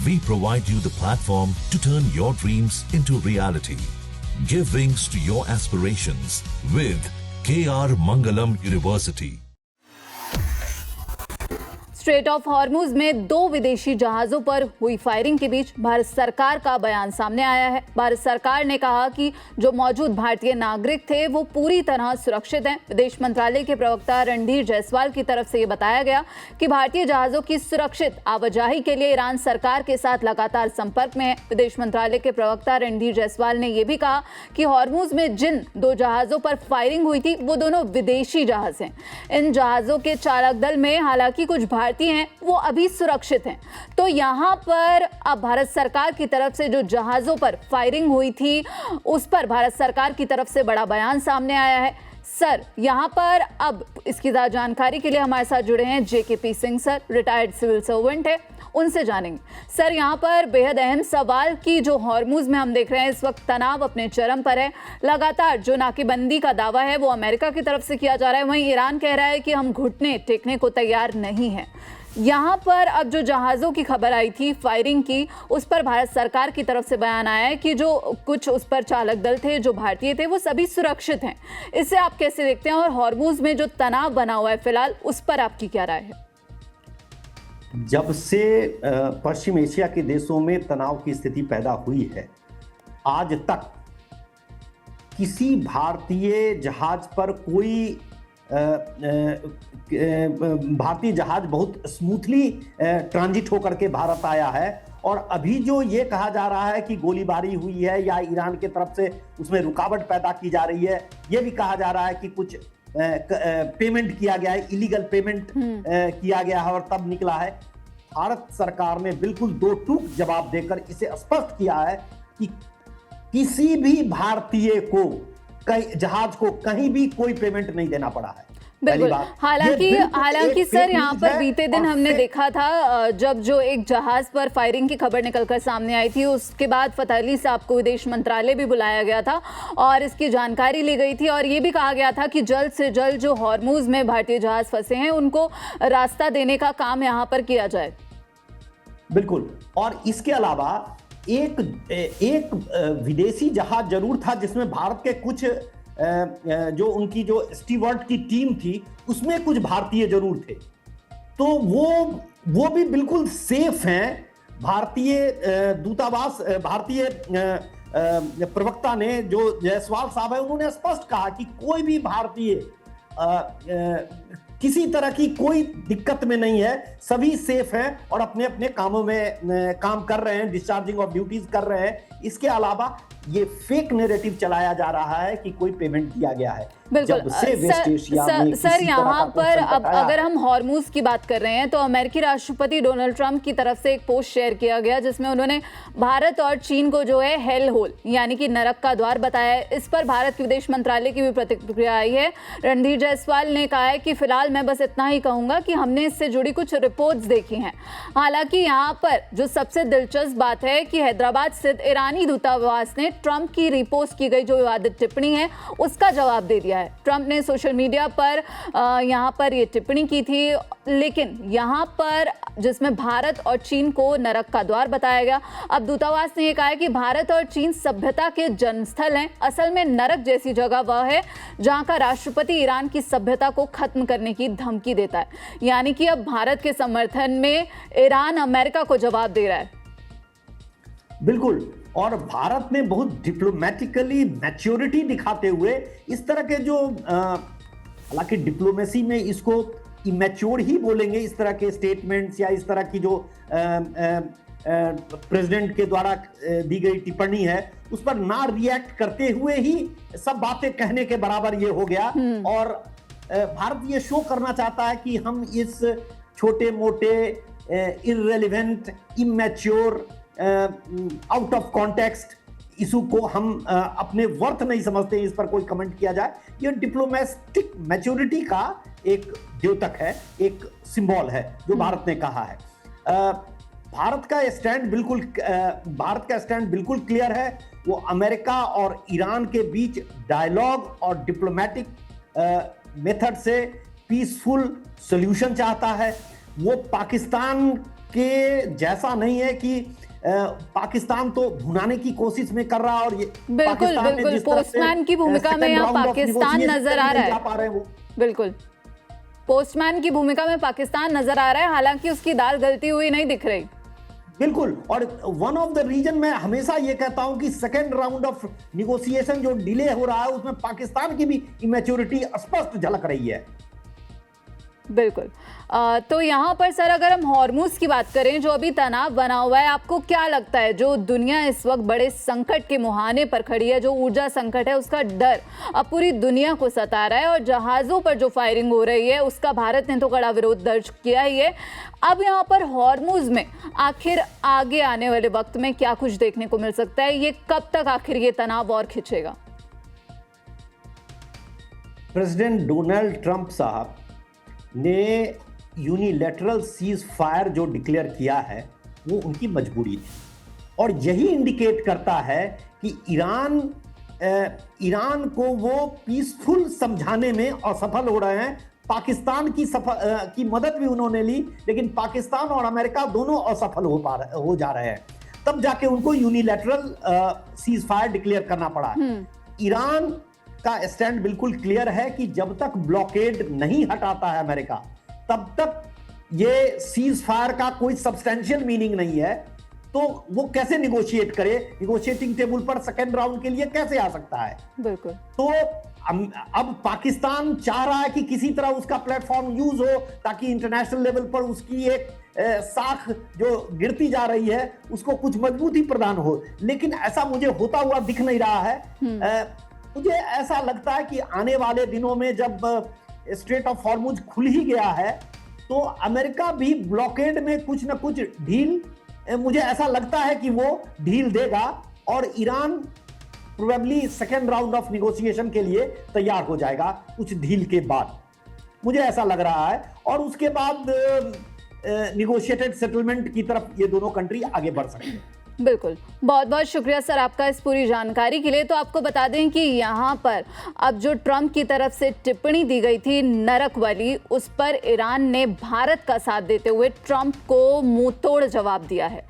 We provide you the platform to turn your dreams into reality. Give wings to your aspirations with KR Mangalam University. Straight of Hormuz में 2 विदेशी जहाजों पर हुई firing के बीच भारत सरकार का बयान सामने आया है। भारत सरकार ने कहा कि जो मौजूद भारतीय नागरिक थे वो पूरी तरह सुरक्षित हैं। विदेश मंत्रालय के प्रवक्ता रणधीर जायसवाल की तरफ से ये बताया गया कि भारतीय जहाजों की सुरक्षित आवाजाही के लिए ईरान सरकार के साथ लगातार संपर्क में है। विदेश मंत्रालय के प्रवक्ता रणधीर जायसवाल ने यह भी कहा कि हॉर्मुज में जिन 2 जहाजों पर फायरिंग हुई थी वो दोनों विदेशी जहाज हैं। इन जहाजों के चालक दल में हालांकि कुछ भारतीय हैं वो अभी सुरक्षित हैं। तो यहाँ पर अब भारत सरकार की तरफ से जो जहाजों पर फायरिंग हुई थी उस पर भारत सरकार की तरफ से बड़ा बयान सामने आया है। सर, यहाँ पर अब इसकी ज़्यादा जानकारी के लिए हमारे साथ जुड़े हैं JKP Singh sir, retired civil servant है, उनसे जानेंगे। सर, यहाँ पर बेहद अहम सवाल कि जो हॉर्मुज में हम देख रहे हैं इस वक्त तनाव अपने चरम पर है। लगातार जो नाकेबंदी का दावा है वो अमेरिका की तरफ से किया जा रहा है, वहीं ईरान कह रहा है कि हम घुटने टेकने को तैयार नहीं हैं। यहाँ पर अब जो जहाज़ों की खबर आई थी फायरिंग की, उस पर भारत सरकार की तरफ से बयान आया है कि जो कुछ उस पर चालक दल थे जो भारतीय थे वो सभी सुरक्षित हैं। इसे आप कैसे देखते हैं और हॉर्मुज में जो तनाव बना हुआ है फिलहाल उस पर आपकी क्या राय है? जब से पश्चिम एशिया के देशों में तनाव की स्थिति पैदा हुई है, आज तक किसी भारतीय जहाज पर कोई भारतीय जहाज बहुत स्मूथली ट्रांजिट होकर के भारत आया है। और अभी जो ये कहा जा रहा है कि गोलीबारी हुई है या ईरान की तरफ से उसमें रुकावट पैदा की जा रही है, ये भी कहा जा रहा है कि कुछ पेमेंट किया गया है, इलीगल पेमेंट किया गया है और तब निकला है। भारत सरकार ने बिल्कुल 2 टूक जवाब देकर इसे स्पष्ट किया है कि किसी भी भारतीय को जहाज को कहीं भी कोई पेमेंट नहीं देना पड़ा है। बिल्कुल। हालांकि सर, यहाँ पर बीते दिन हमने देखा था जब जो एक जहाज पर फायरिंग की खबर निकलकर सामने आई थी, उसके बाद फतह अली साहब को विदेश मंत्रालय भी बुलाया गया था और इसकी जानकारी ली गई थी और ये भी कहा गया था कि जल्द से जल्द जो हॉर्मुज में भारतीय जहाज फंसे हैं उनको रास्ता देने का काम यहाँ पर किया जाए। बिल्कुल। और इसके अलावा एक विदेशी जहाज जरूर था जिसमें भारत के कुछ जो उनकी जो स्टीवर्ड की टीम थी उसमें कुछ भारतीय जरूर थे, तो वो भी बिल्कुल सेफ हैं। भारतीय दूतावास, भारतीय प्रवक्ता ने जो जायसवाल साहब है उन्होंने स्पष्ट कहा कि कोई भी भारतीय किसी तरह की कोई दिक्कत में नहीं है, सभी सेफ हैं और अपने अपने कामों में काम कर रहे हैं, डिस्चार्जिंग ऑफ ड्यूटीज कर रहे हैं। इसके अलावा ये फेक नैरेटिव चलाया जा रहा है कि कोई पेमेंट दिया गया है। बिल्कुल। सर, यहाँ पर अब अगर हम हॉर्मुज की बात कर रहे हैं तो अमेरिकी राष्ट्रपति डोनाल्ड ट्रंप की तरफ से एक पोस्ट शेयर किया गया जिसमें उन्होंने भारत और चीन को जो है हेल होल यानी कि नरक का द्वार बताया है। इस पर भारत के विदेश मंत्रालय की भी प्रतिक्रिया आई है। रणधीर जायसवाल ने कहा है कि फिलहाल मैं बस इतना ही कहूंगा कि हमने इससे जुड़ी कुछ रिपोर्ट्स देखी हैं। हालांकि यहाँ पर जो सबसे दिलचस्प बात है कि हैदराबाद स्थित ईरानी दूतावास ने ट्रंप की रिपोस्ट की गई जो विवादित टिप्पणी है उसका जवाब दे दिया है। ट्रंप ने सोशल मीडिया पर यहाँ पर ये टिप्पणी की थी, लेकिन यहाँ पर जिसमें भारत और चीन को नरक का द्वार बताया गया। अब दूतावास ने यह कहा है कि भारत और चीन सभ्यता के जन्मस्थल हैं। असल में नरक जैसी जगह वह है जहाँ का राष्ट्रपति ईरान की सभ्यता को खत्म करने की धमकी देता है। यानी कि अब भारत के समर्थन में ईरान अमेरिका को जवाब दे रहा है। बिल्कुल। और भारत ने बहुत डिप्लोमेटिकली मैच्योरिटी दिखाते हुए इस तरह के जो हालांकि डिप्लोमेसी में इसको इमैच्योर ही बोलेंगे, इस तरह के स्टेटमेंट्स या इस तरह की जो प्रेसिडेंट के द्वारा दी गई टिप्पणी है उस पर ना रिएक्ट करते हुए ही सब बातें कहने के बराबर ये हो गया। और भारत ये शो करना चाहता है कि हम इस छोटे मोटे irrelevant immature out of context issue को हम अपने वर्थ नहीं समझते, इस पर कोई कमेंट किया जाए। यह डिप्लोमेटिक मैच्योरिटी का एक द्योतक है, एक सिंबल है जो भारत ने कहा है। भारत का स्टैंड बिल्कुल क्लियर है। वो अमेरिका और ईरान के बीच डायलॉग और डिप्लोमेटिक मेथड से पीसफुल सॉल्यूशन चाहता है। वो पाकिस्तान उसके जैसा नहीं है कि पाकिस्तान तो भुनाने की कोशिश में कर रहा है और ये बिल्कुल बिल्कुल पोस्टमैन की भूमिका में यहाँ पाकिस्तान नजर आ रहा है। बिल्कुल पोस्टमैन की भूमिका में पाकिस्तान नजर आ रहा है, हालांकि उसकी दाल गलती हुई नहीं दिख रही। बिल्कुल, और वन ऑफ द रीजन मैं हमेशा ये कहता हूं कि सेकेंड राउंड ऑफ निगोशिएशन जो डिले हो रहा है उसमें पाकिस्तान की भी इमेच्योरिटी स्पष्ट झलक रही है। बिल्कुल। तो यहाँ पर सर अगर हम हॉर्मुज की बात करें जो अभी तनाव बना हुआ है, आपको क्या लगता है जो दुनिया इस वक्त बड़े संकट के मुहाने पर खड़ी है, जो ऊर्जा संकट है उसका डर अब पूरी दुनिया को सता रहा है और जहाज़ों पर जो फायरिंग हो रही है उसका भारत ने तो कड़ा विरोध दर्ज किया ही है। अब यहाँ पर हॉर्मुज में आखिर आगे आने वाले वक्त में क्या कुछ देखने को मिल सकता है, ये कब तक आखिर ये तनाव और खिंचेगा? प्रेसिडेंट डोनाल्ड ट्रंप साहब ने यूनिलैटरल सीज फायर जो डिक्लेयर किया है वो उनकी मजबूरी थी और यही इंडिकेट करता है कि ईरान को वो पीसफुल समझाने में असफल हो रहे हैं। पाकिस्तान की मदद भी उन्होंने ली, लेकिन पाकिस्तान और अमेरिका दोनों असफल हो जा रहे हैं। तब जाके उनको यूनिलैटरल सीज फायर डिक्लेयर करना पड़ा। ईरान का स्टैंड बिल्कुल क्लियर है कि जब तक ब्लॉकेड नहीं हटाता है अमेरिका तब तक ये सीज फायर का कोई सब्सटेंशियल मीनिंग नहीं है। तो वो कैसे निगोशिएट करे, निगोशिएटिंग टेबल पर सेकेंड राउंड के लिए कैसे आ सकता है? बिल्कुल। तो अब पाकिस्तान चाह रहा है कि किसी तरह उसका प्लेटफॉर्म यूज हो ताकि इंटरनेशनल लेवल पर उसकी एक साख जो गिरती जा रही है उसको कुछ मजबूती प्रदान हो, लेकिन ऐसा मुझे होता हुआ दिख नहीं रहा है। मुझे ऐसा लगता है कि आने वाले दिनों में जब स्ट्रेट ऑफ हॉर्मुज खुल ही गया है तो अमेरिका भी ब्लॉकेड में कुछ ना कुछ ढील, मुझे ऐसा लगता है कि वो ढील देगा और Iran probably second round of negotiation के लिए तैयार हो जाएगा कुछ ढील के बाद, मुझे ऐसा लग रहा है। और उसके बाद निगोशिएटेड सेटलमेंट की तरफ ये दोनों कंट्री आगे बढ़ सकते हैं। बिल्कुल, बहुत बहुत शुक्रिया सर आपका इस पूरी जानकारी के लिए। तो आपको बता दें कि यहाँ पर अब जो ट्रंप की तरफ से टिप्पणी दी गई थी नरक वाली, उस पर ईरान ने भारत का साथ देते हुए ट्रंप को मुंहतोड़ जवाब दिया है।